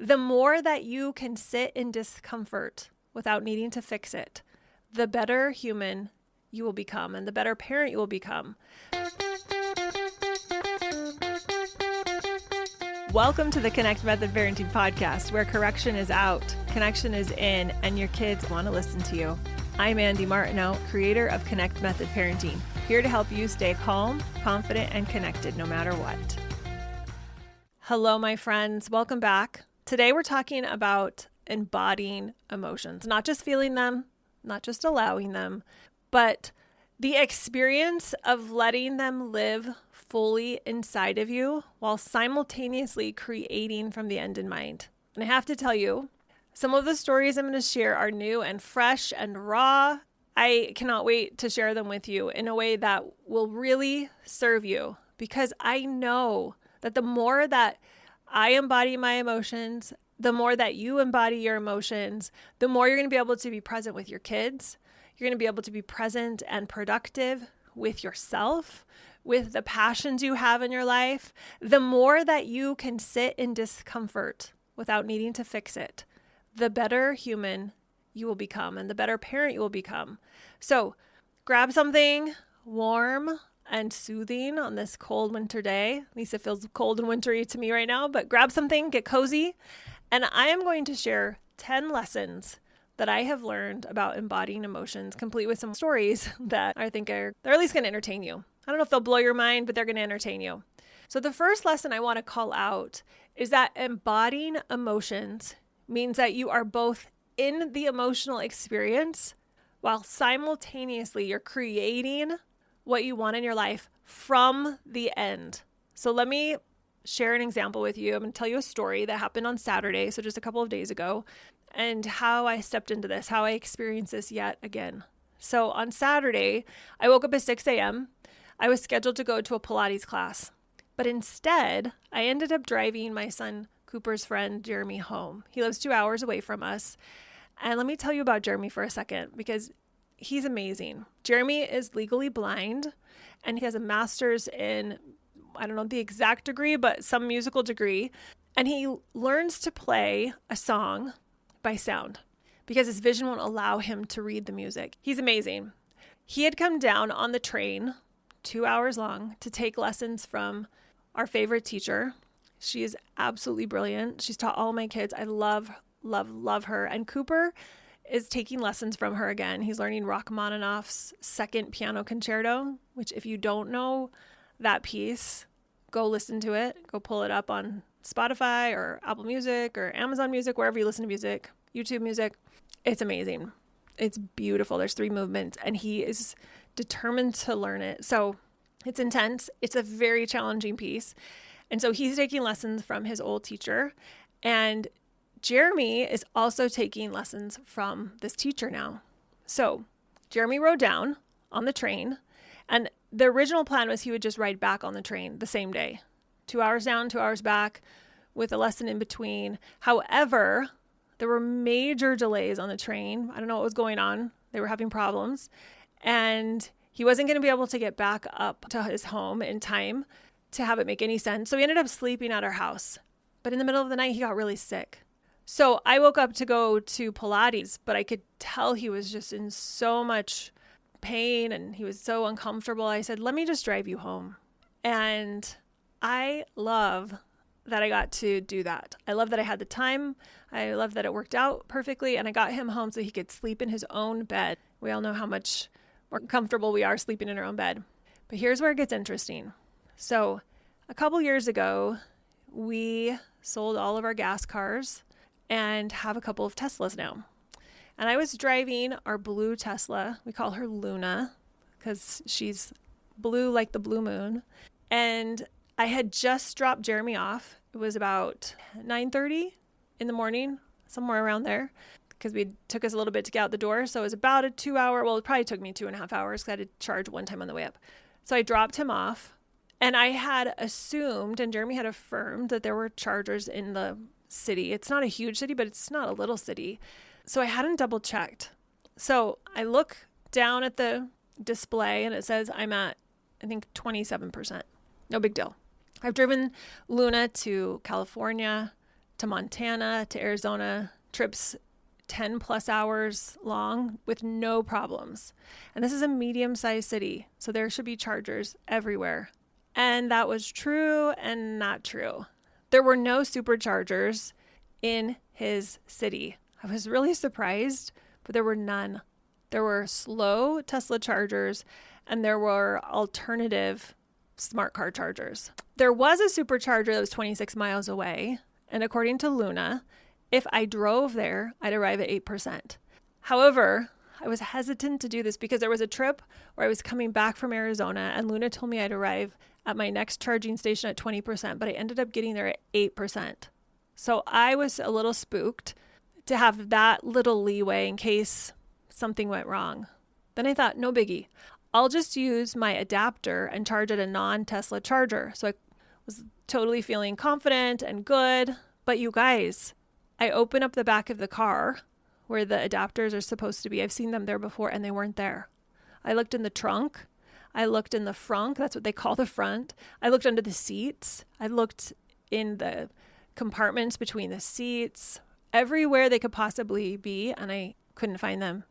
The more that you can sit in discomfort without needing to fix it, the better human you will become and the better parent you will become. Welcome to the Connect Method Parenting Podcast, where correction is out, connection is in, and your kids want to listen to you. I'm Andy Martineau, creator of Connect Method Parenting, here to help you stay calm, confident, and connected no matter what. Hello, my friends. Welcome back. Today we're talking about embodying emotions, not just feeling them, not just allowing them, but the experience of letting them live fully inside of you while simultaneously creating from the end in mind. And I have to tell you, some of the stories I'm going to share are new and fresh and raw. I cannot wait to share them with you in a way that will really serve you, because I know that the more that I embody my emotions, the more that you embody your emotions, the more you're going to be able to be present with your kids. You're going to be able to be present and productive with yourself, with the passions you have in your life. The more that you can sit in discomfort without needing to fix it, the better human you will become and the better parent you will become. So grab something warm and soothing on this cold winter day. At least it feels cold and wintry to me right now, but grab something, get cozy. And I am going to share 10 lessons that I have learned about embodying emotions, complete with some stories that I think they're at least going to entertain you. I don't know if they'll blow your mind, but they're going to entertain you. So the first lesson I want to call out is that embodying emotions means that you are both in the emotional experience while simultaneously you're creating what you want in your life from the end. So let me share an example with you. I'm going to tell you a story that happened on Saturday, so just a couple of days ago, and how I stepped into this, how I experienced this yet again. So on Saturday, I woke up at 6 a.m. I was scheduled to go to a Pilates class, but instead, I ended up driving my son Cooper's friend Jeremy home. He lives 2 hours away from us. And let me tell you about Jeremy for a second, because he's amazing. Jeremy is legally blind, and he has a master's in, I don't know the exact degree, but some musical degree. And he learns to play a song by sound because his vision won't allow him to read the music. He's amazing. He had come down on the train 2 hours long to take lessons from our favorite teacher. She is absolutely brilliant. She's taught all my kids. I love her. And Cooper is taking lessons from her again. He's learning Rachmaninoff's Second Piano Concerto, which if you don't know that piece, go listen to it. Go pull it up on Spotify or Apple Music or Amazon Music, wherever you listen to music, YouTube Music. It's amazing. It's beautiful. There's 3 movements, and he is determined to learn it. So it's intense. It's a very challenging piece. And so he's taking lessons from his old teacher, and Jeremy is also taking lessons from this teacher now. So Jeremy rode down on the train, and the original plan was he would just ride back on the train the same day, 2 hours down, 2 hours back, with a lesson in between. However, there were major delays on the train. I don't know what was going on. They were having problems, and he wasn't going to be able to get back up to his home in time to have it make any sense. So he ended up sleeping at our house. But in the middle of the night, he got really sick. So I woke up to go to Pilates, but I could tell he was just in so much pain and he was so uncomfortable. I said, let me just drive you home. And I love that I got to do that. I love that I had the time. I love that it worked out perfectly. And I got him home so he could sleep in his own bed. We all know how much more comfortable we are sleeping in our own bed. But here's where it gets interesting. So a couple years ago, we sold all of our gas cars and have a couple of Teslas now. And I was driving our blue Tesla. We call her Luna because she's blue like the blue moon. And I had just dropped Jeremy off. It was about 9:30 in the morning, somewhere around there, because it took us a little bit to get out the door. So it was about a 2 hour, well, it probably took me 2.5 hours because I had to charge one time on the way up. So I dropped him off, and I had assumed, and Jeremy had affirmed, that there were chargers in the city. It's not a huge city, but it's not a little city. So I hadn't double checked. So I look down at the display and it says I'm at, I think, 27%. No big deal. I've driven Luna to California, to Montana, to Arizona, trips 10 plus hours long with no problems. And this is a medium-sized city, so there should be chargers everywhere. And that was true and not true. There were no superchargers in his city. I was really surprised, but there were none. There were slow Tesla chargers and there were alternative smart car chargers. There was a supercharger that was 26 miles away. And according to Luna, if I drove there, I'd arrive at 8%. However, I was hesitant to do this because there was a trip where I was coming back from Arizona and Luna told me I'd arrive at my next charging station at 20%, but I ended up getting there at 8%. So I was a little spooked to have that little leeway in case something went wrong. Then I thought, no biggie. I'll just use my adapter and charge at a non-Tesla charger. So I was totally feeling confident and good. But you guys, I open up the back of the car where the adapters are supposed to be. I've seen them there before and they weren't there. I looked in the trunk. I looked in the frunk. That's what they call the front. I looked under the seats. I looked in the compartments between the seats, everywhere they could possibly be, and I couldn't find them.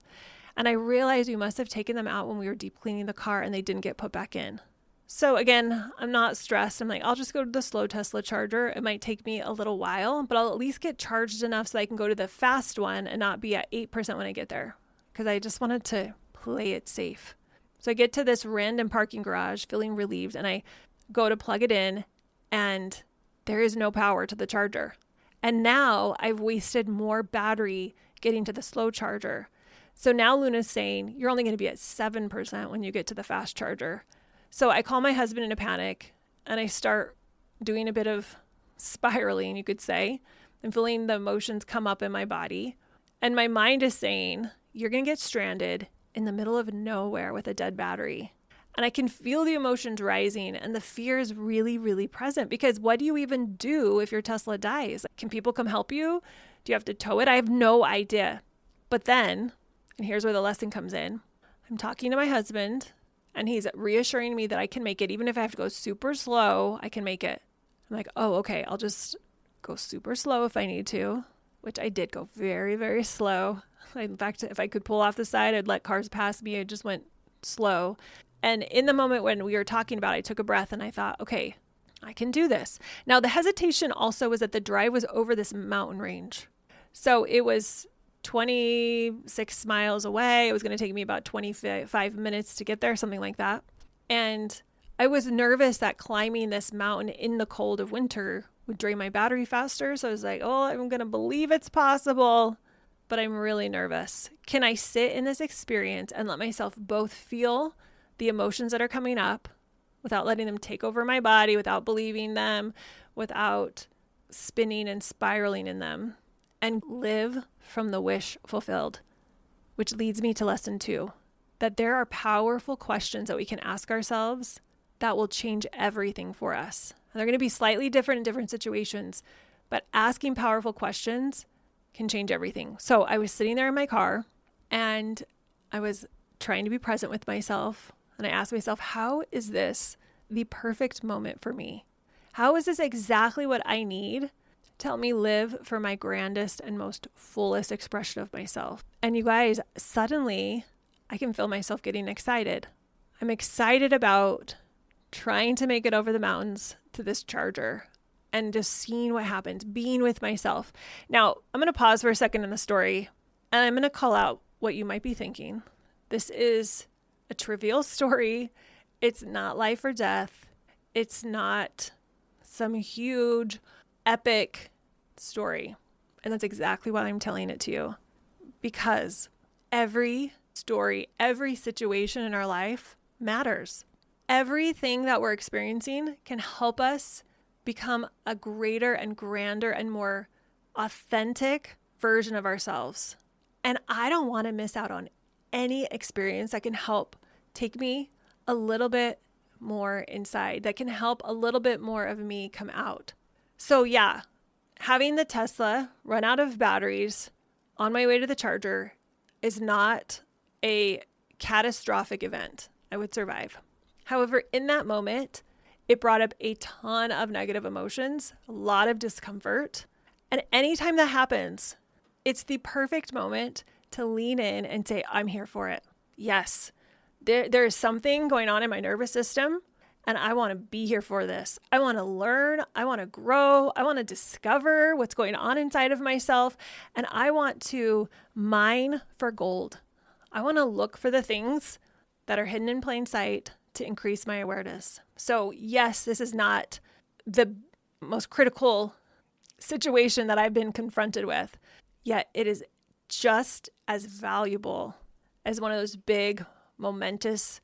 And I realized we must have taken them out when we were deep cleaning the car and they didn't get put back in. So again, I'm not stressed. I'm like, I'll just go to the slow Tesla charger. It might take me a little while, but I'll at least get charged enough so I can go to the fast one and not be at 8% when I get there. Because I just wanted to play it safe. So I get to this random parking garage feeling relieved and I go to plug it in and there is no power to the charger. And now I've wasted more battery getting to the slow charger. So now Luna's saying, you're only going to be at 7% when you get to the fast charger. So I call my husband in a panic and I start doing a bit of spiraling, you could say. I'm feeling the emotions come up in my body. And my mind is saying, you're going to get stranded in the middle of nowhere with a dead battery. And I can feel the emotions rising and the fear is really, really present because what do you even do if your Tesla dies? Can people come help you? Do you have to tow it? I have no idea. But then, and here's where the lesson comes in, I'm talking to my husband and he's reassuring me that I can make it. Even if I have to go super slow, I can make it. I'm like, oh, okay, I'll just go super slow if I need to, which I did go very, very slow. In fact, if I could pull off the side, I'd let cars pass me. I just went slow. And in the moment when we were talking about it, I took a breath and I thought, okay, I can do this. Now, the hesitation also was that the drive was over this mountain range. So it was 26 miles away. It was going to take me about 25 minutes to get there, something like that. And I was nervous that climbing this mountain in the cold of winter would drain my battery faster. So I was like, oh, I'm going to believe it's possible, but I'm really nervous. Can I sit in this experience and let myself both feel the emotions that are coming up without letting them take over my body, without believing them, without spinning and spiraling in them, and live from the wish fulfilled? Which leads me to lesson 2, that there are powerful questions that we can ask ourselves that will change everything for us. And they're going to be slightly different in different situations, but asking powerful questions can change everything. So I was sitting there in my car and I was trying to be present with myself. And I asked myself, how is this the perfect moment for me? How is this exactly what I need to help me live for my grandest and most fullest expression of myself? And you guys, suddenly I can feel myself getting excited. I'm excited about trying to make it over the mountains to this charger and just seeing what happens, being with myself. Now, I'm going to pause for a second in the story and I'm going to call out what you might be thinking. This is a trivial story. It's not life or death. It's not some huge, epic story. And that's exactly why I'm telling it to you. Because every story, every situation in our life matters. Everything that we're experiencing can help us become a greater and grander and more authentic version of ourselves. And I don't want to miss out on any experience that can help take me a little bit more inside, that can help a little bit more of me come out. So yeah, having the Tesla run out of batteries on my way to the charger is not a catastrophic event. I would survive. However, in that moment, it brought up a ton of negative emotions, a lot of discomfort, And anytime that happens, it's the perfect moment to lean in and say, I'm here for it. Yes, there is something going on in my nervous system, and I want to be here for this. I want to learn. I want to grow. I want to discover what's going on inside of myself, and I want to mine for gold. I want to look for the things that are hidden in plain sight to increase my awareness. So yes, this is not the most critical situation that I've been confronted with, yet it is just as valuable as one of those big, momentous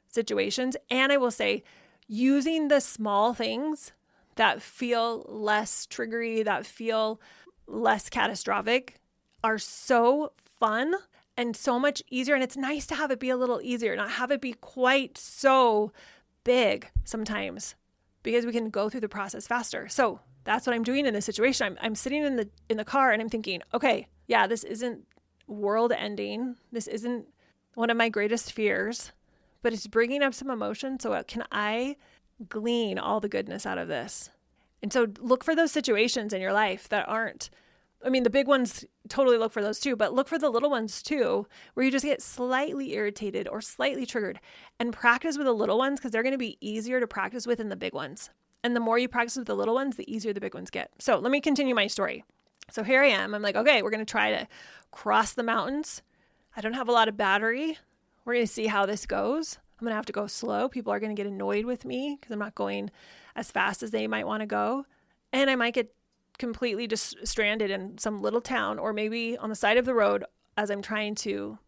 situations. And I will say, using the small things that feel less triggery, that feel less catastrophic, are so fun and so much easier. And it's nice to have it be a little easier, not have it be quite so big sometimes, because we can go through the process faster. So that's what I'm doing in this situation. I'm sitting in the car and I'm thinking, okay, yeah, this isn't world ending. This isn't one of my greatest fears, but it's bringing up some emotion. So can I glean all the goodness out of this? And so look for those situations in your life that aren't, I mean, the big ones, totally look for those too, but look for the little ones too, where you just get slightly irritated or slightly triggered, and practice with the little ones, because they're going to be easier to practice with than the big ones. And the more you practice with the little ones, the easier the big ones get. So let me continue my story. So here I am. I'm like, okay, we're going to try to cross the mountains. I don't have a lot of battery. We're going to see how this goes. I'm going to have to go slow. People are going to get annoyed with me because I'm not going as fast as they might want to go. And I might get completely just stranded in some little town, or maybe on the side of the road as I'm trying to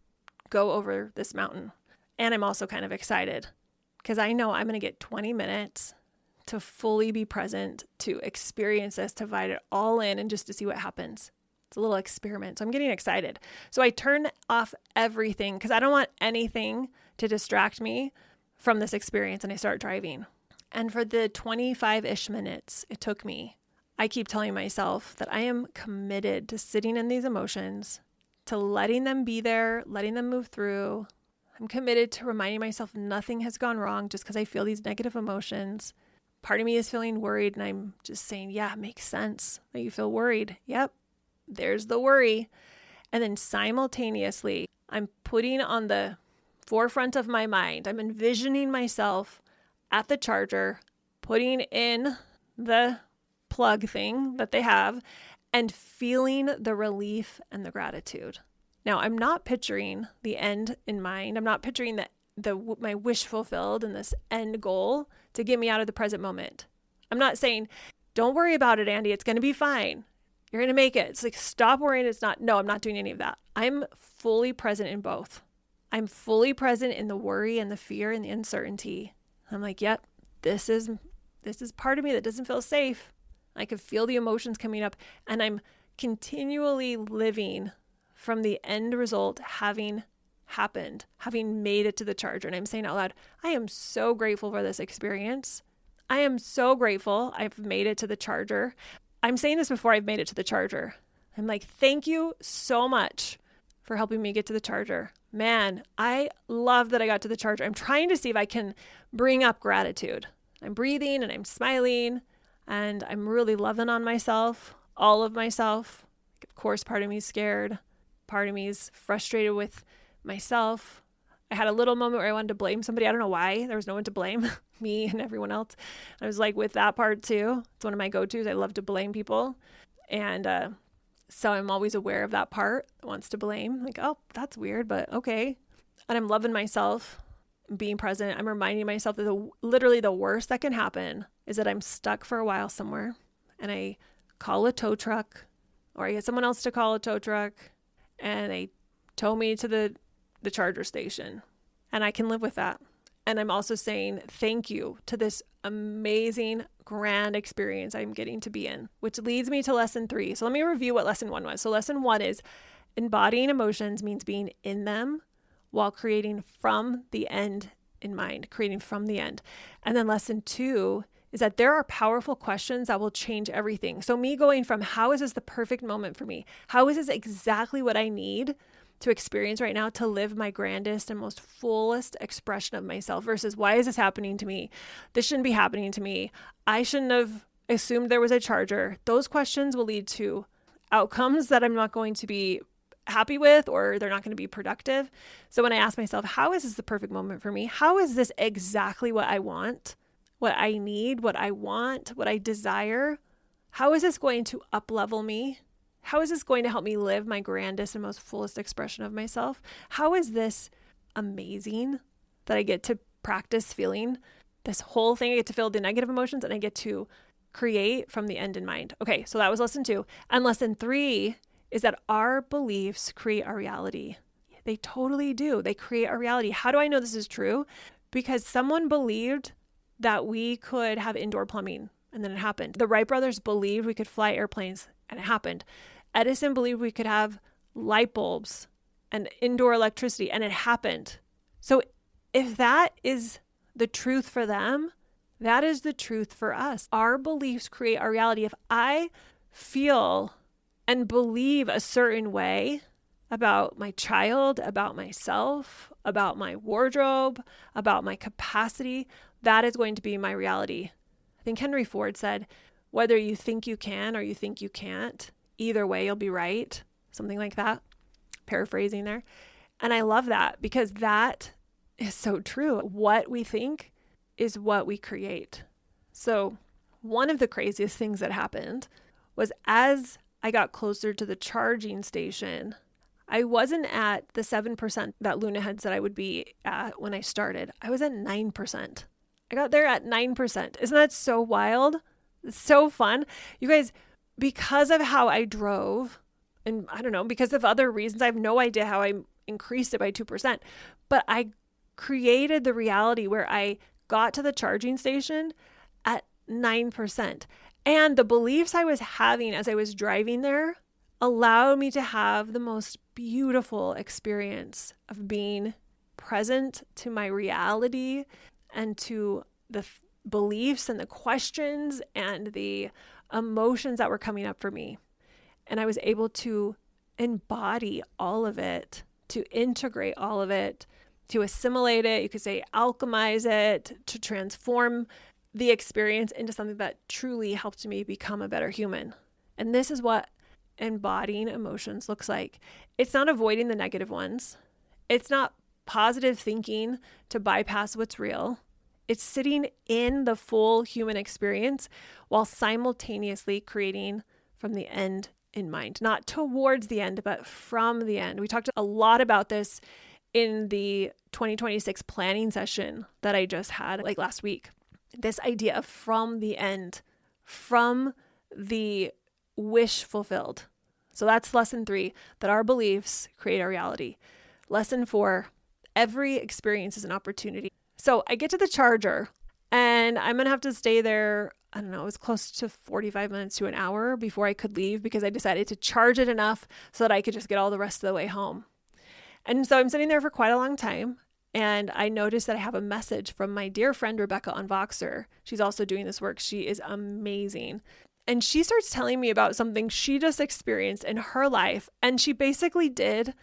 go over this mountain. And I'm also kind of excited because I know I'm going to get 20 minutes to fully be present, to experience this, to invite it all in, and just to see what happens. It's a little experiment. So I'm getting excited. So I turn off everything because I don't want anything to distract me from this experience, and I start driving. And for the 25-ish minutes it took me, I keep telling myself that I am committed to sitting in these emotions, to letting them be there, letting them move through. I'm committed to reminding myself nothing has gone wrong just because I feel these negative emotions. Part of me is feeling worried, and I'm just saying, yeah, it makes sense that you feel worried. Yep, there's the worry. And then simultaneously, I'm putting on the forefront of my mind, I'm envisioning myself at the charger, putting in the plug thing that they have, and feeling the relief and the gratitude. Now, I'm not picturing the end in mind. I'm not picturing my wish fulfilled and this end goal to get me out of the present moment. I'm not saying, don't worry about it, Andy. It's going to be fine. You're going to make it. It's like, stop worrying. No, I'm not doing any of that. I'm fully present in both. I'm fully present in the worry and the fear and the uncertainty. I'm like, yep, this is part of me that doesn't feel safe. I can feel the emotions coming up, and I'm continually living from the end result having happened, having made it to the charger. And I'm saying out loud, I am so grateful for this experience. I am so grateful I've made it to the charger. I'm saying this before I've made it to the charger. I'm like, thank you so much for helping me get to the charger. Man, I love that I got to the charger. I'm trying to see if I can bring up gratitude. I'm breathing and I'm smiling, and I'm really loving on myself, all of myself. Of course, part of me is scared. Part of me is frustrated with myself. I had a little moment where I wanted to blame somebody. I don't know why. There was no one to blame, me and everyone else. I was like with that part too. It's one of my go-tos. I love to blame people. And so I'm always aware of that part that wants to blame. Like, oh, that's weird, but okay. And I'm loving myself, being present. I'm reminding myself that literally the worst that can happen is that I'm stuck for a while somewhere, and I call a tow truck, or I get someone else to call a tow truck, and they tow me to the charger station, and I can live with that. And I'm also saying thank you to this amazing, grand experience I'm getting to be in, which leads me to lesson 3. So let me review what lesson 1 was. So lesson 1 is embodying emotions means being in them while creating from the end in mind, creating from the end. And then lesson 2 is that there are powerful questions that will change everything. So me going from how is this the perfect moment for me? How is this exactly what I need to experience right now to live my grandest and most fullest expression of myself, versus why is this happening to me? This shouldn't be happening to me. I shouldn't have assumed there was a charger. Those questions will lead to outcomes that I'm not going to be happy with, or they're not going to be productive. So when I ask myself, how is this the perfect moment for me? How is this exactly what I want, what I need, what I want, what I desire? How is this going to up-level me? How is this going to help me live my grandest and most fullest expression of myself? How is this amazing that I get to practice feeling this whole thing? I get to feel the negative emotions and I get to create from the end in mind. Okay, so that was lesson 2. And lesson 3 is that our beliefs create our reality. They totally do. They create our reality. How do I know this is true? Because someone believed that we could have indoor plumbing, and then it happened. The Wright brothers believed we could fly airplanes, and it happened. Edison believed we could have light bulbs and indoor electricity, and it happened. So if that is the truth for them, that is the truth for us. Our beliefs create our reality. If I feel and believe a certain way about my child, about myself, about my wardrobe, about my capacity, that is going to be my reality. I think Henry Ford said, whether you think you can or you think you can't, either way you'll be right. Something like that. Paraphrasing there. And I love that because that is so true. What we think is what we create. So one of the craziest things that happened was as I got closer to the charging station, I wasn't at the 7% that Luna had said I would be at when I started. I was at 9%. I got there at 9%. Isn't that so wild? It's so fun. You guys, because of how I drove, and I don't know, because of other reasons, I have no idea how I increased it by 2%, but I created the reality where I got to the charging station at 9%. And the beliefs I was having as I was driving there allowed me to have the most beautiful experience of being present to my reality and to the beliefs and the questions and the emotions that were coming up for me. And I was able to embody all of it, to integrate all of it, to assimilate it. You could say alchemize it, to transform the experience into something that truly helped me become a better human. And this is what embodying emotions looks like. It's not avoiding the negative ones. It's not positive thinking to bypass what's real. It's sitting in the full human experience while simultaneously creating from the end in mind, not towards the end, but from the end. We talked a lot about this in the 2026 planning session that I just had like last week. This idea of from the end, from the wish fulfilled. So that's lesson 3, that our beliefs create our reality. Lesson 4, every experience is an opportunity. So I get to the charger and I'm going to have to stay there. I don't know, it was close to 45 minutes to an hour before I could leave because I decided to charge it enough so that I could just get all the rest of the way home. And so I'm sitting there for quite a long time. And I noticed that I have a message from my dear friend, Rebecca on Voxer. She's also doing this work. She is amazing. And she starts telling me about something she just experienced in her life. And she basically did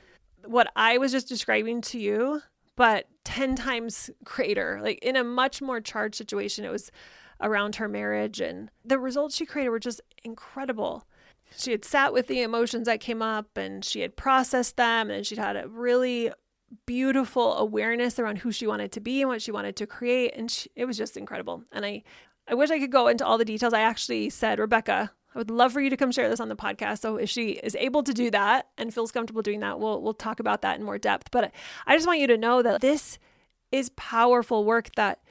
what I was just describing to you, but 10 times greater, like in a much more charged situation. It was around her marriage, and the results she created were just incredible. She had sat with the emotions that came up and she had processed them, and she'd had a really beautiful awareness around who she wanted to be and what she wanted to create. And it was just incredible. And I wish I could go into all the details. I actually said, Rebecca, I would love for you to come share this on the podcast. So if she is able to do that and feels comfortable doing that, we'll talk about that in more depth. But I just want you to know that this is powerful work that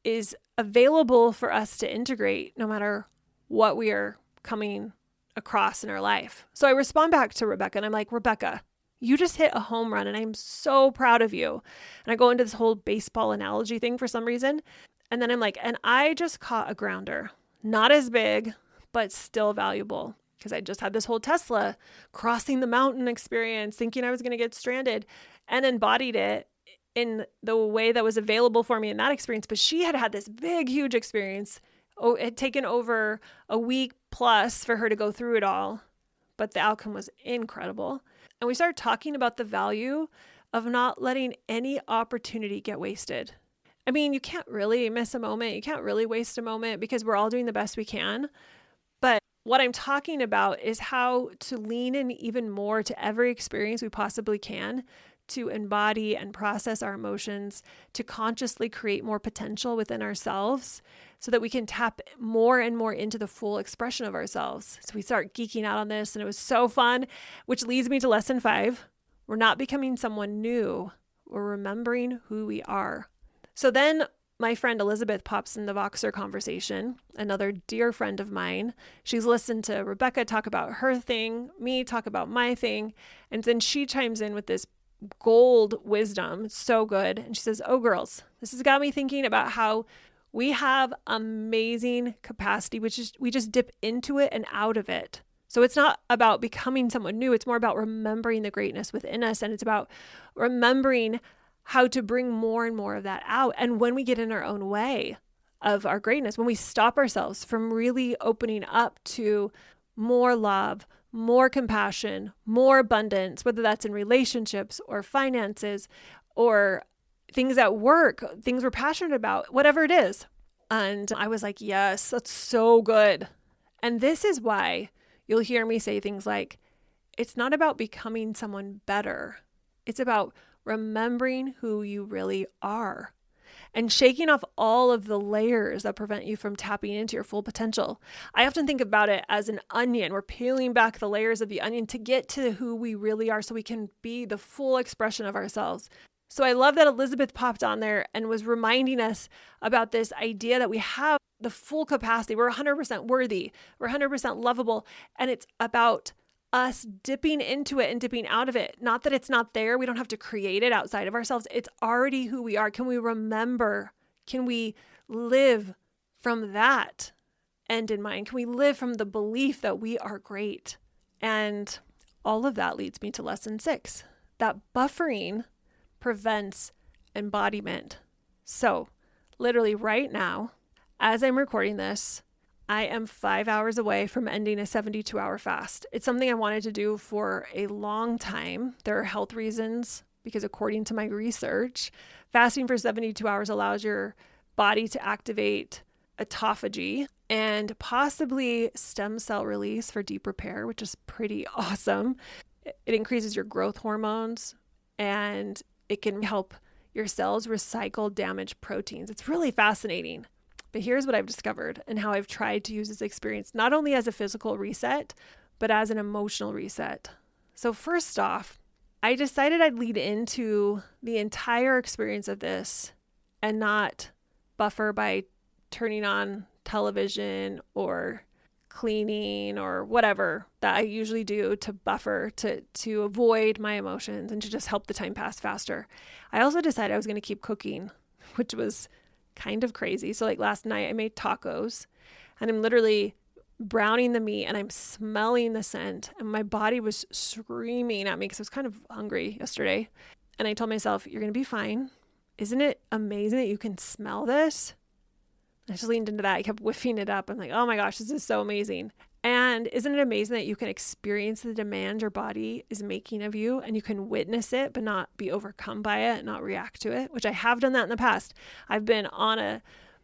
is available for us to integrate no matter what we are coming across in our life. So I respond back to Rebecca and I'm like, Rebecca, you just hit a home run and I'm so proud of you. And I go into this whole baseball analogy thing for some reason. And then I'm like, and I just caught a grounder, not as big, but still valuable, because I just had this whole Tesla crossing the mountain experience, thinking I was going to get stranded, and embodied it in the way that was available for me in that experience. But she had this big, huge experience. Oh, it had taken over a week plus for her to go through it all, but the outcome was incredible. And we started talking about the value of not letting any opportunity get wasted. I mean, you can't really miss a moment. You can't really waste a moment because we're all doing the best we can. But what I'm talking about is how to lean in even more to every experience we possibly can, to embody and process our emotions, to consciously create more potential within ourselves so that we can tap more and more into the full expression of ourselves. So we start geeking out on this, and it was so fun, which leads me to lesson 5. We're not becoming someone new. We're remembering who we are. So then my friend Elizabeth pops in the Voxer conversation, another dear friend of mine. She's listened to Rebecca talk about her thing, me talk about my thing, and then she chimes in with this gold wisdom. It's so good. And she says, oh, girls, this has got me thinking about how we have amazing capacity, which is we just dip into it and out of it. So it's not about becoming someone new. It's more about remembering the greatness within us. And it's about remembering how to bring more and more of that out. And when we get in our own way of our greatness, when we stop ourselves from really opening up to more love, more compassion, more abundance, whether that's in relationships or finances or things at work, things we're passionate about, whatever it is. And I was like, yes, that's so good. And this is why you'll hear me say things like, it's not about becoming someone better. It's about remembering who you really are and shaking off all of the layers that prevent you from tapping into your full potential. I often think about it as an onion. We're peeling back the layers of the onion to get to who we really are so we can be the full expression of ourselves. So I love that Elizabeth popped on there and was reminding us about this idea that we have the full capacity. We're 100% worthy. We're 100% lovable. And it's about us dipping into it and dipping out of it. Not that it's not there. We don't have to create it outside of ourselves. It's already who we are. Can we remember? Can we live from that end in mind? Can we live from the belief that we are great? And all of that leads me to lesson 6, that buffering prevents embodiment. So literally right now, as I'm recording this, I am 5 hours away from ending a 72-hour fast. It's something I wanted to do for a long time. There are health reasons because according to my research, fasting for 72 hours allows your body to activate autophagy and possibly stem cell release for deep repair, which is pretty awesome. It increases your growth hormones and it can help your cells recycle damaged proteins. It's really fascinating. But here's what I've discovered and how I've tried to use this experience, not only as a physical reset, but as an emotional reset. So first off, I decided I'd lead into the entire experience of this and not buffer by turning on television or cleaning or whatever that I usually do to buffer, to avoid my emotions and to just help the time pass faster. I also decided I was going to keep cooking, which was kind of crazy. So like last night I made tacos and I'm literally browning the meat and I'm smelling the scent and my body was screaming at me because I was kind of hungry yesterday. And I told myself, you're going to be fine. Isn't it amazing that you can smell this? I just leaned into that. I kept whiffing it up. I'm like, oh my gosh, this is so amazing. And isn't it amazing that you can experience the demand your body is making of you and you can witness it, but not be overcome by it, not react to it, which I have done that in the past. I've been on a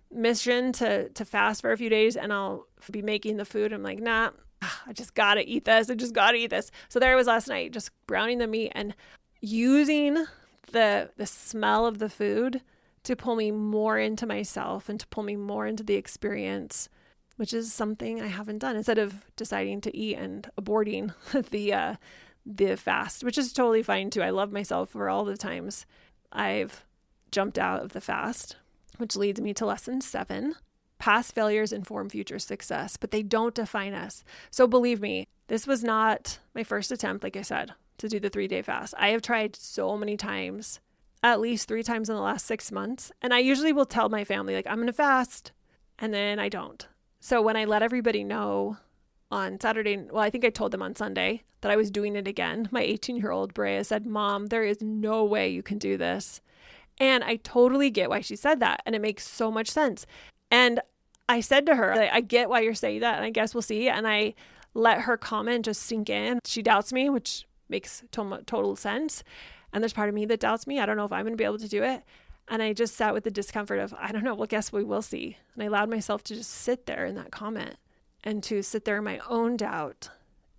mission to fast for a few days and I'll be making the food. I'm like, nah, I just got to eat this. I just got to eat this. So there I was last night, just browning the meat and using the smell of the food to pull me more into myself and to pull me more into the experience, which is something I haven't done instead of deciding to eat and aborting the fast, which is totally fine too. I love myself for all the times I've jumped out of the fast, which leads me to lesson 7. Past failures inform future success, but they don't define us. So believe me, this was not my first attempt, like I said, to do the 3-day fast. I have tried so many times, at least 3 times in the last 6 months. And I usually will tell my family, like, I'm going to fast, and then I don't. So when I let everybody know on Saturday, well, I think I told them on Sunday that I was doing it again. My 18-year-old Brea said, Mom, there is no way you can do this. And I totally get why she said that. And it makes so much sense. And I said to her, I get why you're saying that. And I guess we'll see. And I let her comment just sink in. She doubts me, which makes total sense. And there's part of me that doubts me. I don't know if I'm going to be able to do it. And I just sat with the discomfort of, I don't know, well, guess we will see. And I allowed myself to just sit there in that comment and to sit there in my own doubt.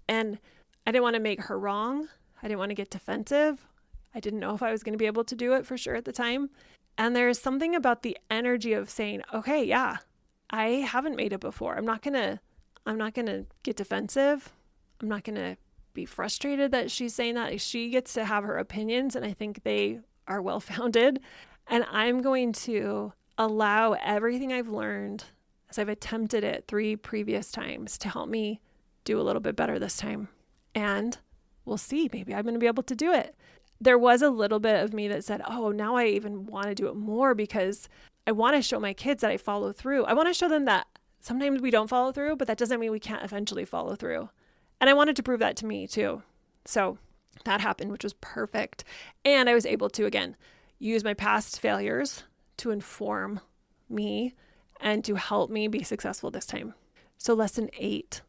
And I didn't want to make her wrong. I didn't want to get defensive. I didn't know if I was going to be able to do it for sure at the time. And there's something about the energy of saying, okay, yeah, I haven't made it before. I'm not going to get defensive. I'm not going to be frustrated that she's saying that. She gets to have her opinions, and I think they are well-founded. And I'm going to allow everything I've learned as I've attempted it 3 previous times to help me do a little bit better this time. And we'll see, maybe I'm going to be able to do it. There was a little bit of me that said, oh, now I even want to do it more because I want to show my kids that I follow through. I want to show them that sometimes we don't follow through, but that doesn't mean we can't eventually follow through. And I wanted to prove that to me too. So that happened, which was perfect. And I was able to, again, use my past failures to inform me and to help me be successful this time. So lesson 8,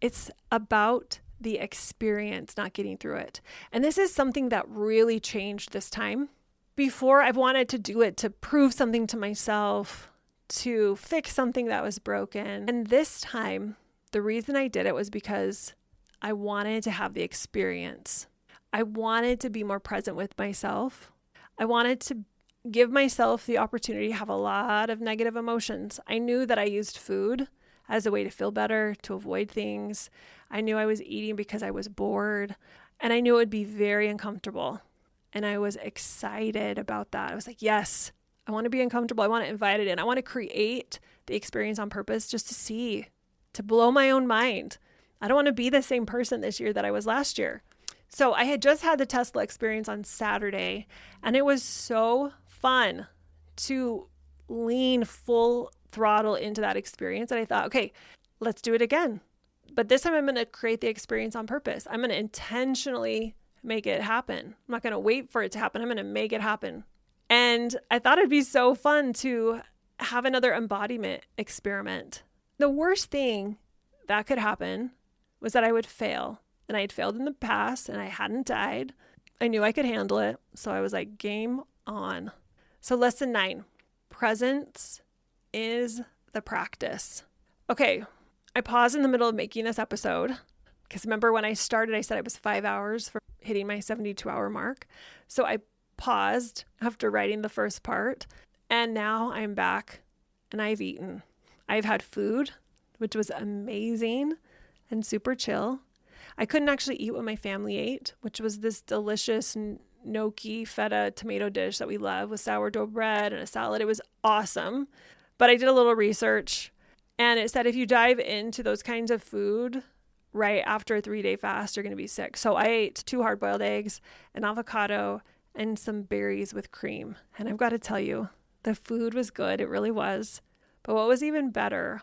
it's about the experience, not getting through it. And this is something that really changed this time. Before, I've wanted to do it to prove something to myself, to fix something that was broken. And this time, the reason I did it was because I wanted to have the experience. I wanted to be more present with myself. I wanted to give myself the opportunity to have a lot of negative emotions. I knew that I used food as a way to feel better, to avoid things. I knew I was eating because I was bored, and I knew it would be very uncomfortable. And I was excited about that. I was like, yes, I want to be uncomfortable. I want to invite it in. I want to create the experience on purpose just to see, to blow my own mind. I don't want to be the same person this year that I was last year. So I had just had the Tesla experience on Saturday, and it was so fun to lean full throttle into that experience. And I thought, okay, let's do it again. But this time I'm going to create the experience on purpose. I'm going to intentionally make it happen. I'm not going to wait for it to happen. I'm going to make it happen. And I thought it'd be so fun to have another embodiment experiment. The worst thing that could happen was that I would fail. And I had failed in the past and I hadn't died. I knew I could handle it. So I was like, game on. So lesson 9, presence is the practice. Okay, I paused in the middle of making this episode because remember when I started, I said it was 5 hours for hitting my 72-hour mark. So I paused after writing the first part, and now I'm back and I've eaten. I've had food, which was amazing and super chill. I couldn't actually eat what my family ate, which was this delicious gnocchi feta tomato dish that we love with sourdough bread and a salad. It was awesome. But I did a little research, and it said if you dive into those kinds of food right after a 3-day fast, you're going to be sick. So I ate 2 hard-boiled eggs, an avocado, and some berries with cream. And I've got to tell you, the food was good. It really was. But what was even better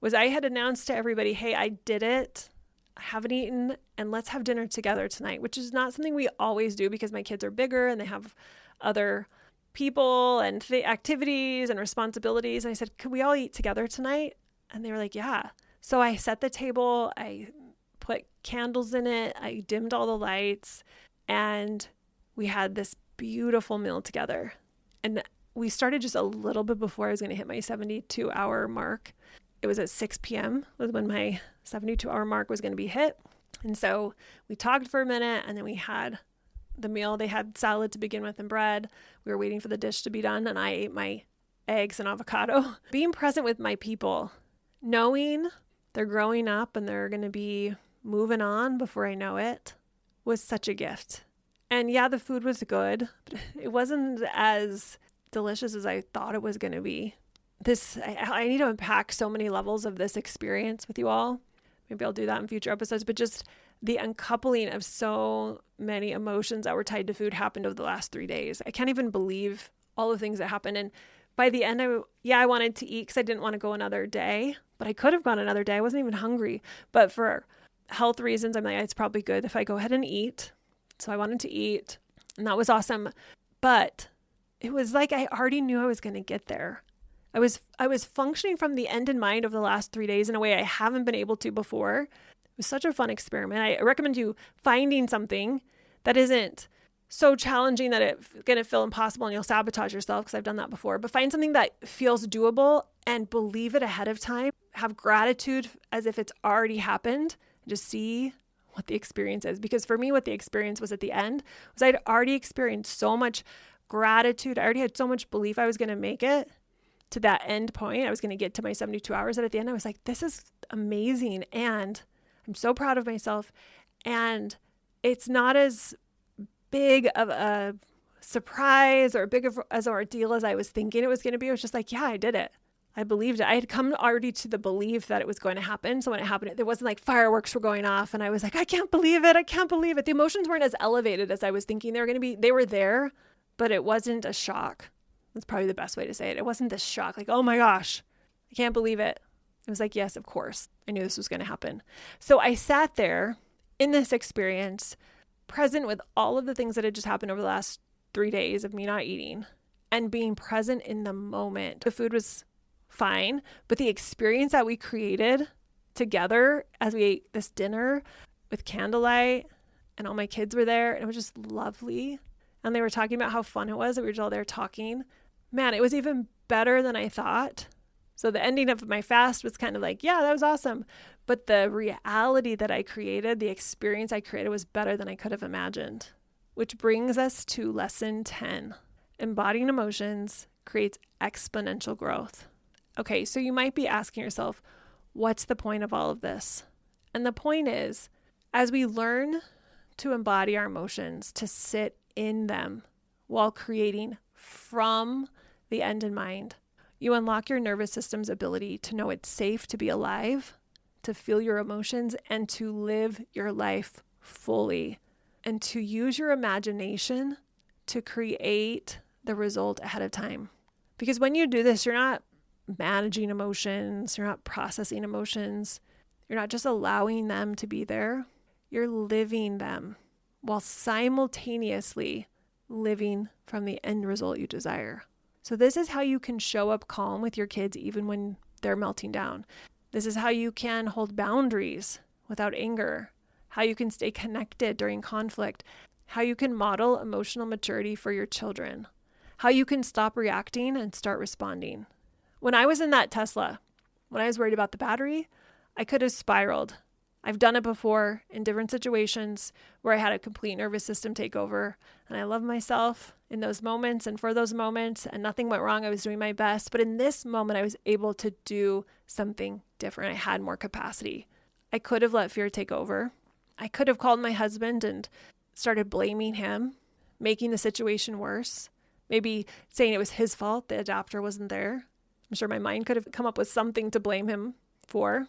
was I had announced to everybody, hey, I did it. I haven't eaten, and let's have dinner together tonight, which is not something we always do because my kids are bigger and they have other people and activities and responsibilities. And I said, could we all eat together tonight? And they were like, yeah. So I set the table, I put candles in it, I dimmed all the lights, and we had this beautiful meal together. And we started just a little bit before I was going to hit my 72-hour mark. It was at 6 p.m. was when my 72-hour mark was going to be hit. And so we talked for a minute, and then we had the meal. They had salad to begin with and bread. We were waiting for the dish to be done, and I ate my eggs and avocado. Being present with my people, knowing they're growing up and they're going to be moving on before I know it, was such a gift. And yeah, the food was good, but it wasn't as delicious as I thought it was going to be. I need to unpack so many levels of this experience with you all. Maybe I'll do that in future episodes, but just the uncoupling of so many emotions that were tied to food happened over the last 3 days. I can't even believe all the things that happened. And by the end, I wanted to eat because I didn't want to go another day, but I could have gone another day. I wasn't even hungry, but for health reasons, I'm like, it's probably good if I go ahead and eat. So I wanted to eat, and that was awesome. But it was like I already knew I was going to get there. I was functioning from the end in mind of the last 3 days in a way I haven't been able to before. It was such a fun experiment. I recommend you finding something that isn't so challenging that it's going to feel impossible and you'll sabotage yourself, because I've done that before. But find something that feels doable and believe it ahead of time. Have gratitude as if it's already happened. Just see what the experience is. Because for me, what the experience was at the end was I'd already experienced so much gratitude. I already had so much belief I was going to make it to that end point. I was going to get to my 72 hours. And at the end, I was like, this is amazing. And I'm so proud of myself. And it's not as big of a surprise or big of as an ordeal as I was thinking it was going to be. It was just like, yeah, I did it. I believed it. I had come already to the belief that it was going to happen. So when it happened, there wasn't like fireworks were going off and I was like, I can't believe it. I can't believe it. The emotions weren't as elevated as I was thinking they were going to be. They were there, but it wasn't a shock. That's probably the best way to say it. It wasn't this shock, like, oh my gosh, I can't believe it. It was like, yes, of course. I knew this was going to happen. So I sat there in this experience, present with all of the things that had just happened over the last 3 days of me not eating and being present in the moment. The food was fine, but the experience that we created together as we ate this dinner with candlelight and all my kids were there, and it was just lovely. And they were talking about how fun it was that we were just all there talking. Man, it was even better than I thought. So the ending of my fast was kind of like, yeah, that was awesome. But the reality that I created, the experience I created was better than I could have imagined. Which brings us to lesson 10. Embodying emotions creates exponential growth. Okay, so you might be asking yourself, what's the point of all of this? And the point is, as we learn to embody our emotions, to sit in them while creating from the end in mind, you unlock your nervous system's ability to know it's safe to be alive, to feel your emotions, and to live your life fully, and to use your imagination to create the result ahead of time. Because when you do this, you're not managing emotions, you're not processing emotions, you're not just allowing them to be there, you're living them while simultaneously living from the end result you desire. So this is how you can show up calm with your kids even when they're melting down. This is how you can hold boundaries without anger, how you can stay connected during conflict, how you can model emotional maturity for your children, how you can stop reacting and start responding. When I was in that Tesla, when I was worried about the battery, I could have spiraled. I've done it before in different situations where I had a complete nervous system take over, and I love myself in those moments and for those moments, and nothing went wrong. I was doing my best. But in this moment, I was able to do something different. I had more capacity. I could have let fear take over. I could have called my husband and started blaming him, making the situation worse, maybe saying it was his fault the adapter wasn't there. I'm sure my mind could have come up with something to blame him for.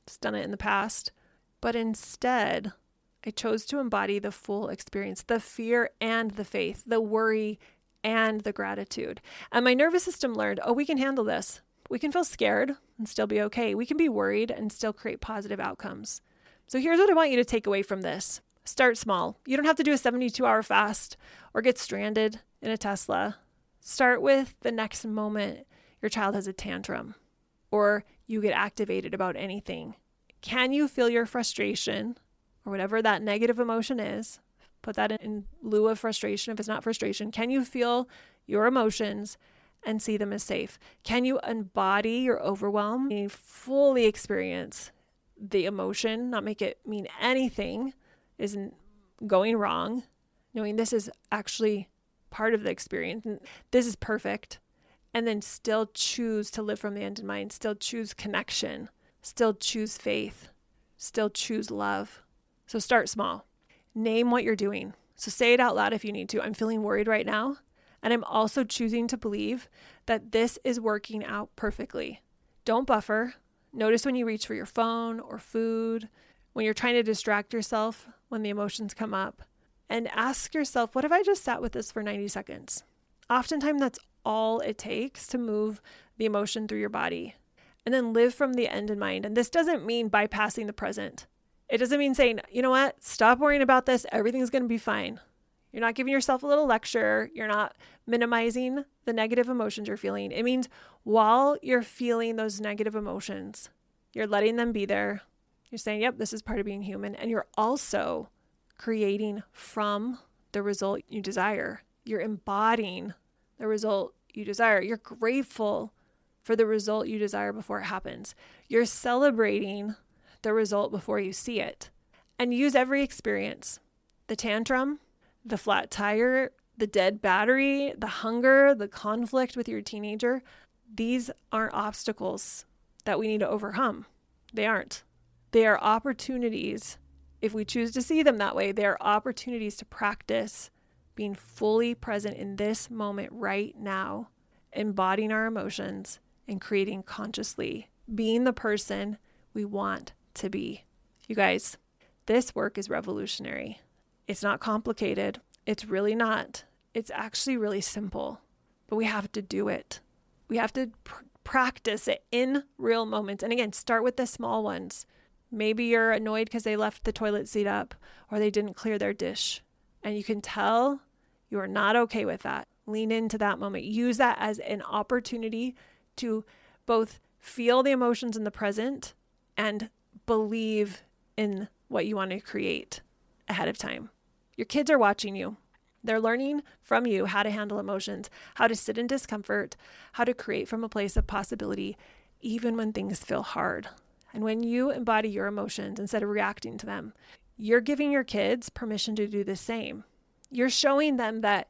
It's done it in the past. But instead, I chose to embody the full experience, the fear and the faith, the worry and the gratitude. And my nervous system learned, oh, we can handle this. We can feel scared and still be okay. We can be worried and still create positive outcomes. So here's what I want you to take away from this. Start small. You don't have to do a 72-hour fast or get stranded in a Tesla. Start with the next moment your child has a tantrum or you get activated about anything. Can you feel your frustration or whatever that negative emotion is? Put that in lieu of frustration if it's not frustration. Can you feel your emotions and see them as safe? Can you embody your overwhelm and fully experience the emotion, not make it mean anything isn't going wrong, knowing this is actually part of the experience and this is perfect, and then still choose to live from the end in mind, still choose connection, still choose faith, still choose love. So start small. Name what you're doing. So say it out loud if you need to. I'm feeling worried right now, and I'm also choosing to believe that this is working out perfectly. Don't buffer. Notice when you reach for your phone or food, when you're trying to distract yourself, when the emotions come up, and ask yourself, what if I just sat with this for 90 seconds? Oftentimes that's all it takes to move the emotion through your body, and then live from the end in mind. And this doesn't mean bypassing the present. It doesn't mean saying, you know what, stop worrying about this. Everything's going to be fine. You're not giving yourself a little lecture. You're not minimizing the negative emotions you're feeling. It means while you're feeling those negative emotions, you're letting them be there. You're saying, yep, this is part of being human. And you're also creating from the result you desire. You're embodying the result you desire. You're grateful for the result you desire before it happens. You're celebrating the result before you see it. And use every experience, the tantrum, the flat tire, the dead battery, the hunger, the conflict with your teenager. These aren't obstacles that we need to overcome. They aren't. They are opportunities. If we choose to see them that way, they are opportunities to practice being fully present in this moment right now, embodying our emotions and creating consciously, being the person we want to be. You guys, this work is revolutionary. It's not complicated. It's really not. It's actually really simple, but we have to do it. We have to practice it in real moments. And again, start with the small ones. Maybe you're annoyed because they left the toilet seat up or they didn't clear their dish. And you can tell you are not okay with that. Lean into that moment. Use that as an opportunity to both feel the emotions in the present and believe in what you want to create ahead of time. Your kids are watching you. They're learning from you how to handle emotions, how to sit in discomfort, how to create from a place of possibility, even when things feel hard. And when you embody your emotions instead of reacting to them, you're giving your kids permission to do the same. You're showing them that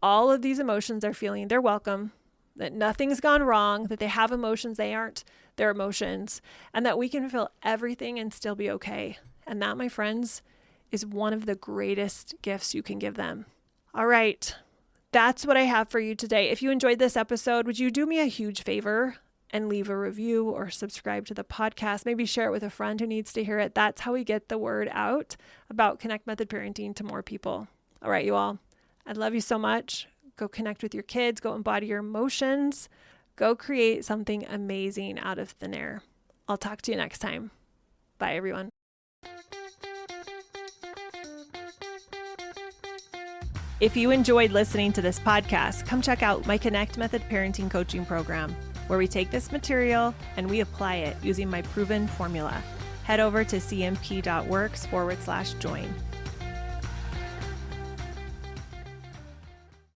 all of these emotions they're feeling, they're welcome, that nothing's gone wrong, that they have emotions, they aren't their emotions, and that we can feel everything and still be okay. And that, my friends, is one of the greatest gifts you can give them. All right, that's what I have for you today. If you enjoyed this episode, would you do me a huge favor and leave a review or subscribe to the podcast? Maybe share it with a friend who needs to hear it. That's how we get the word out about Connect Method Parenting to more people. All right, you all, I love you so much. Go connect with your kids. Go embody your emotions. Go create something amazing out of thin air. I'll talk to you next time. Bye, everyone. If you enjoyed listening to this podcast, come check out my Connect Method Parenting Coaching Program, where we take this material and we apply it using my proven formula. Head over to cmp.works/join.